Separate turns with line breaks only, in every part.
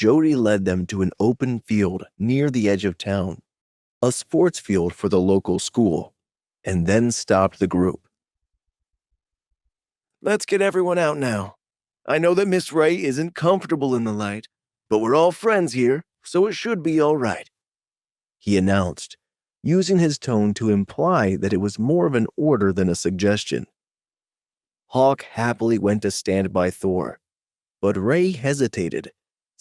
Jody led them to an open field near the edge of town, a sports field for the local school, and then stopped the group. "Let's get everyone out now. I know that Miss Ray isn't comfortable in the light, but we're all friends here, so it should be all right," he announced, using his tone to imply that it was more of an order than a suggestion. Hawk happily went to stand by Thor, but Ray hesitated,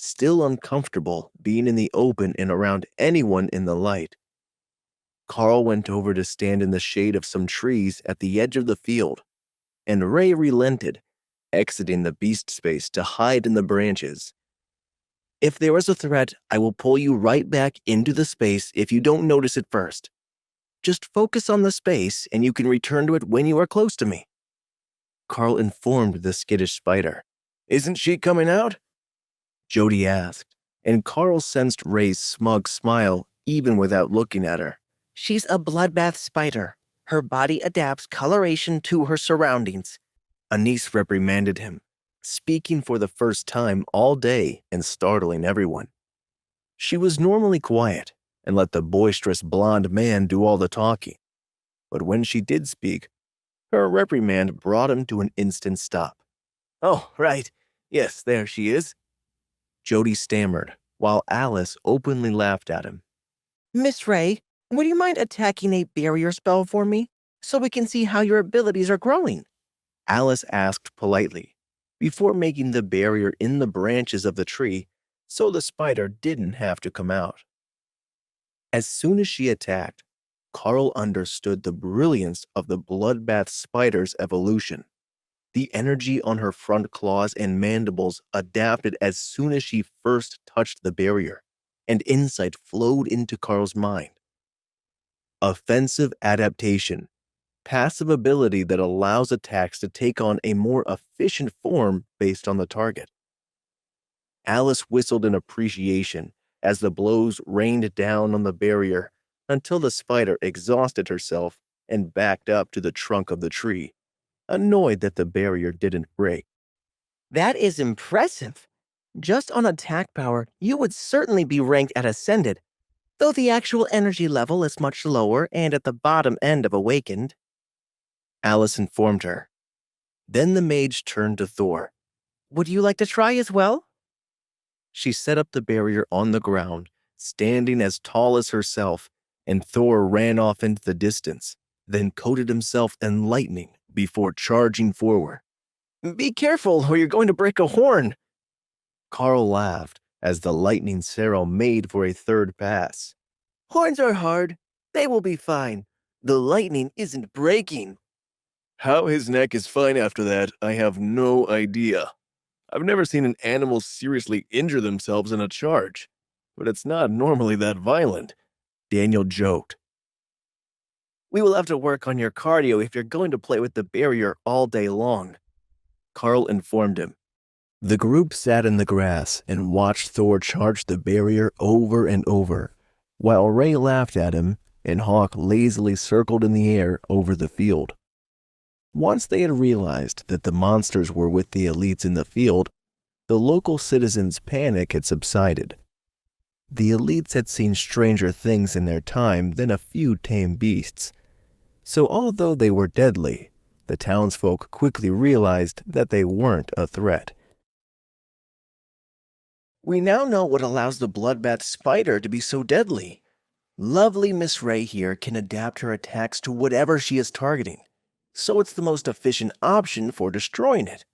still uncomfortable being in the open and around anyone in the light. Karl went over to stand in the shade of some trees at the edge of the field, and Ray relented, exiting the beast space to hide in the branches. "If there is a threat, I will pull you right back into the space if you don't notice it first. Just focus on the space and you can return to it when you are close to me," Karl informed the skittish spider. "Isn't she coming out?" Jody asked, and Karl sensed Ray's smug smile even without looking at her. "She's a bloodbath spider. Her body adapts coloration to her surroundings," Anise reprimanded him, speaking for the first time all day and startling everyone. She was normally quiet and let the boisterous blonde man do all the talking, but when she did speak, her reprimand brought him to an instant stop. "Oh, right. Yes, there she is," Jody stammered, while Alice openly laughed at him. "Miss Ray, would you mind attacking a barrier spell for me, so we can see how your abilities are growing?" Alice asked politely, before making the barrier in the branches of the tree so the spider didn't have to come out. As soon as she attacked, Karl understood the brilliance of the bloodbath spider's evolution. The energy on her front claws and mandibles adapted as soon as she first touched the barrier, and insight flowed into Karl's mind. Offensive adaptation, passive ability that allows attacks to take on a more efficient form based on the target. Alice whistled in appreciation as the blows rained down on the barrier until the spider exhausted herself and backed up to the trunk of the tree, annoyed that the barrier didn't break. "That is impressive. Just on attack power, you would certainly be ranked at Ascended, though the actual energy level is much lower and at the bottom end of Awakened," Alice informed her. Then the mage turned to Thor. "Would you like to try as well?" She set up the barrier on the ground, standing as tall as herself, and Thor ran off into the distance, then coated himself in lightning before charging forward. "Be careful or you're going to break a horn," Karl laughed as the lightning Sarah made for a third pass. "Horns are hard. They will be fine. The lightning isn't breaking." How his neck is fine after that, I have no idea. I've never seen an animal seriously injure themselves in a charge, but it's not normally that violent, Daniel joked. "We will have to work on your cardio if you're going to play with the barrier all day long," Karl informed him. The group sat in the grass and watched Thor charge the barrier over and over, while Ray laughed at him and Hawk lazily circled in the air over the field. Once they had realized that the monsters were with the elites in the field, the local citizens' panic had subsided. The elites had seen stranger things in their time than a few tame beasts, so although they were deadly, the townsfolk quickly realized that they weren't a threat. "We now know what allows the bloodbath spider to be so deadly. Lovely Miss Ray here can adapt her attacks to whatever she is targeting, so it's the most efficient option for destroying it,"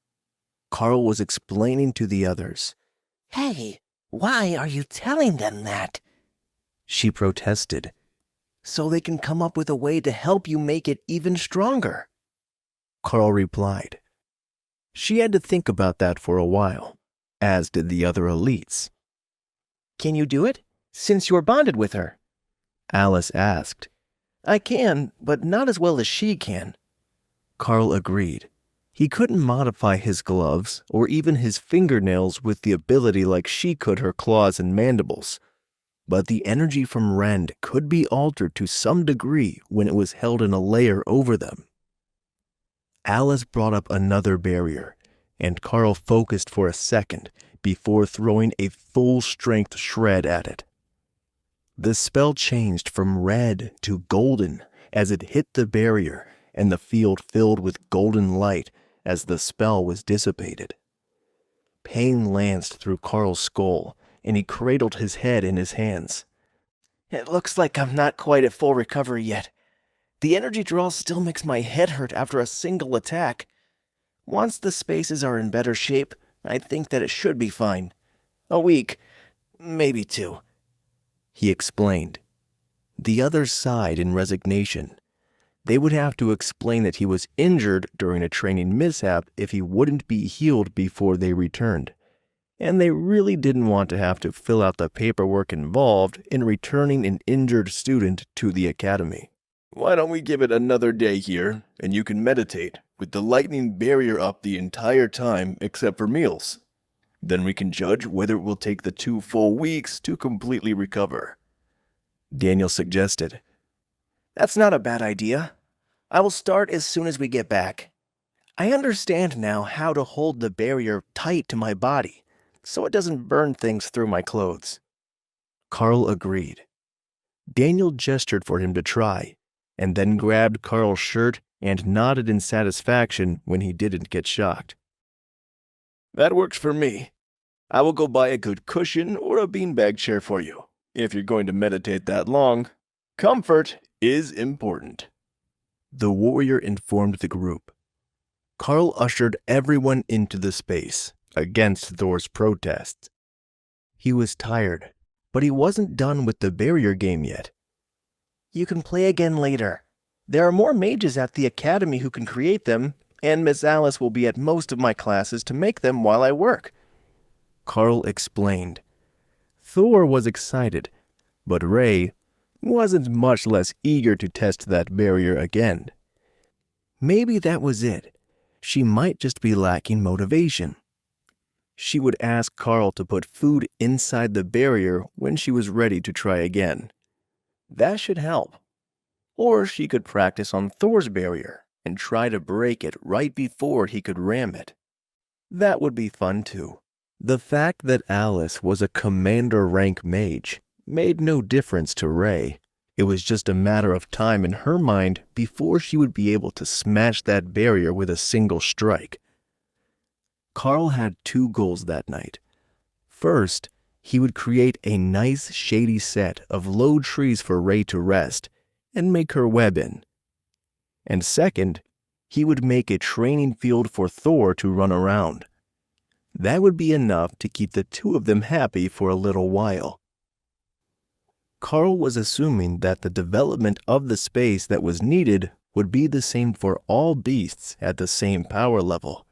Karl was explaining to the others. "Hey, why are you telling them that?" she protested. "So they can come up with a way to help you make it even stronger," Karl replied. She had to think about that for a while, as did the other elites. "Can you do it, since you're bonded with her?" Alice asked. "I can, but not as well as she can," Karl agreed. He couldn't modify his gloves or even his fingernails with the ability like she could her claws and mandibles, but the energy from Rend could be altered to some degree when it was held in a layer over them. Alice brought up another barrier, and Karl focused for a second before throwing a full-strength shred at it. The spell changed from red to golden as it hit the barrier, and the field filled with golden light as the spell was dissipated. Pain lanced through Karl's skull, and he cradled his head in his hands. It looks like I'm not quite at full recovery yet. The energy draw still makes my head hurt after a single attack. Once the spaces are in better shape, I think that it should be fine. A week, maybe 2. He explained. The others sighed in resignation. They would have to explain that he was injured during a training mishap if he wouldn't be healed before they returned. And they really didn't want to have to fill out the paperwork involved in returning an injured student to the academy. Why don't we give it another day here, and you can meditate, with the lightning barrier up the entire time except for meals. Then we can judge whether it will take the 2 full weeks to completely recover. Daniel suggested. That's not a bad idea. I will start as soon as we get back. I understand now how to hold the barrier tight to my body, so it doesn't burn things through my clothes. Karl agreed. Daniel gestured for him to try, and then grabbed Karl's shirt and nodded in satisfaction when he didn't get shocked. That works for me. I will go buy a good cushion or a beanbag chair for you. If you're going to meditate that long, comfort is important. The warrior informed the group. Karl ushered everyone into the space, against Thor's protests. He was tired, but he wasn't done with the barrier game yet. You can play again later. There are more mages at the academy who can create them, and Miss Alice will be at most of my classes to make them while I work. Karl explained. Thor was excited, but Ray wasn't much less eager to test that barrier again. Maybe that was it. She might just be lacking motivation. She would ask Karl to put food inside the barrier when she was ready to try again. That should help. Or she could practice on Thor's barrier and try to break it right before he could ram it. That would be fun too. The fact that Alice was a commander rank mage made no difference to Ray. It was just a matter of time in her mind before she would be able to smash that barrier with a single strike. Karl had 2 goals that night. First, he would create a nice shady set of low trees for Ray to rest and make her web in. And second, he would make a training field for Thor to run around. That would be enough to keep the 2 of them happy for a little while. Karl was assuming that the development of the space that was needed would be the same for all beasts at the same power level,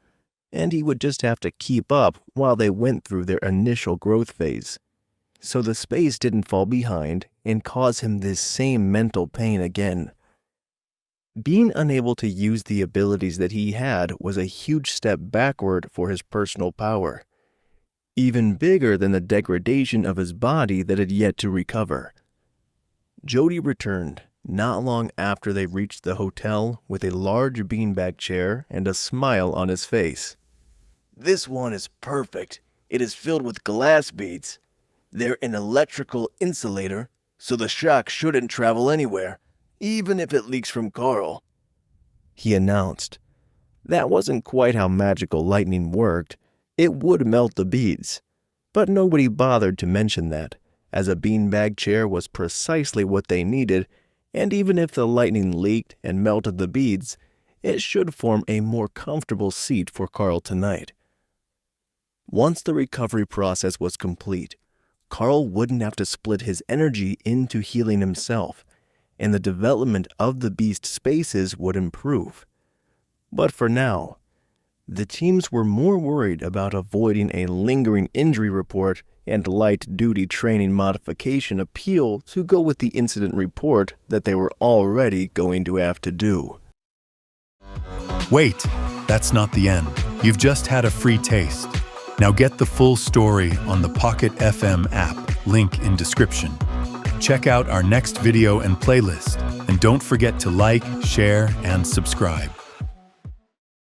and he would just have to keep up while they went through their initial growth phase. So the space didn't fall behind and cause him this same mental pain again. Being unable to use the abilities that he had was a huge step backward for his personal power, even bigger than the degradation of his body that had yet to recover. Jody returned not long after they reached the hotel with a large beanbag chair and a smile on his face. This one is perfect. It is filled with glass beads. They're an electrical insulator, so the shock shouldn't travel anywhere, even if it leaks from Karl, he announced. That wasn't quite how magical lightning worked. It would melt the beads, but nobody bothered to mention that, as a beanbag chair was precisely what they needed, and even if the lightning leaked and melted the beads, it should form a more comfortable seat for Karl tonight. Once the recovery process was complete, Karl wouldn't have to split his energy into healing himself, and the development of the beast spaces would improve. But for now, the teams were more worried about avoiding a lingering injury report and light-duty training modification appeal to go with the incident report that they were already going to have to do.
Wait, that's not the end. You've just had a free taste. Now get the full story on the Pocket FM app, link in description. Check out our next video and playlist, and don't forget to like, share, and subscribe.